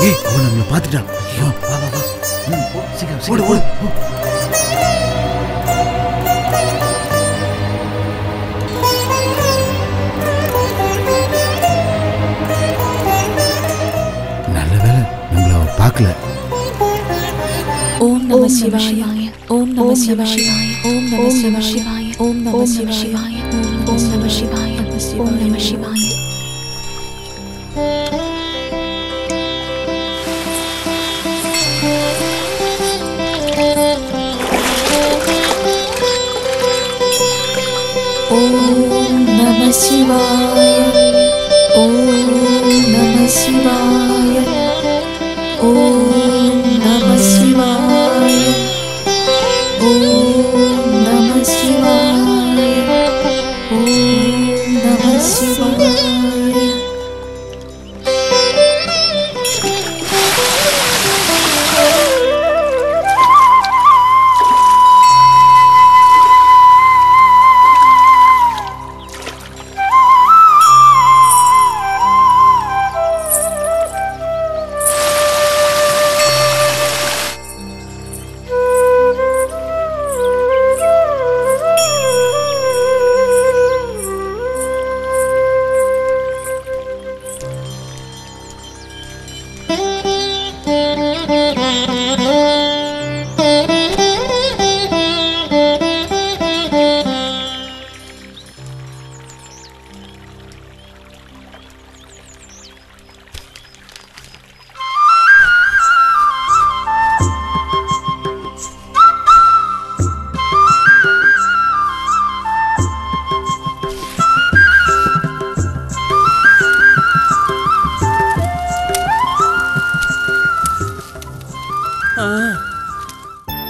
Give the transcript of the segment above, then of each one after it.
ஏய் அவன் நம்மள பாத்துட்டான். ஐயோ வா வா வா. சீக்கிரம் ஓடு ஓடு. நல்ல வேளை நம்மள அவ பார்க்கல. ஓம் நம சிவாய. ஓம் நம சிவாய. ஓம் நம சிவாய. ஓம் நம சிவாய. ஓம் நம சிவாய. ஓம் நம சிவாய. ஓம் நம சிவாய. ஓம் நம சிவாய. ஓம் நம சிவாய. ஓம் நம சிவாய. ஓம் நம சிவாய.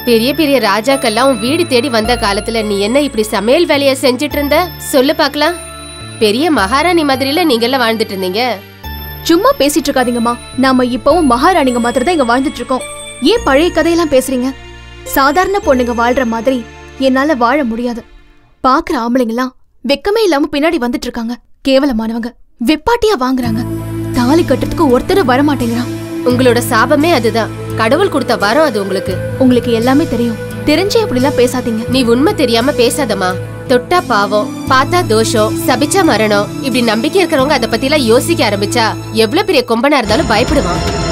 பெரிய பெரிய ராஜாக்கெல்லாம் வீடு தேடி வந்த காலத்துல நீ என்ன இப்படி சமையல் வேலைய செஞ்சிட்டு இருந்த? சொல்லு பாக்கலாம். பெரிய மகாராணி மாதிரில நீங்க எல்லாம் வாழ்ந்துட்டு இருந்தீங்க. சும்மா பேசிட்டு இருக்காதீங்கம்மா. நாம இப்பவும் மகாராணிங்க மாதிரி தான் இங்க வாழ்ந்துட்டு இருக்கோம். ஏன் பழைய கதையெல்லாம் பேசுறீங்க? சாதாரண பொண்ணுங்க வாழ்ற மாதிரி என்னால வாழ முடியாது. பாக்குற ஆம்பளைங்கெல்லாம் வெக்கமே இல்லாம பின்னாடி வந்துட்டு இருக்காங்க. கேவலமானவங்க வெப்பாட்டியா வாங்குறாங்க. தாலி கட்டுறதுக்கு ஒருத்தர் வர மாட்டேங்கிறான். உங்களோட சாபமே அதுதான். கடவுள் கொடுத்த வரம் அது உங்களுக்கு. உங்களுக்கு எல்லாமே தெரியும். தெரிஞ்சே அப்படிலாம் பேசாதீங்க. நீ உண்மை தெரியாம பேசாதமா. தொட்டா பாவம், பார்த்தா தோஷம், சபிச்சா மரணம், இப்படி நம்பிக்கை இருக்கிறவங்க அதை பத்தி எல்லாம் யோசிக்க ஆரம்பிச்சா எவ்வளவு பெரிய கொம்பனா இருந்தாலும் பயப்படுவான்.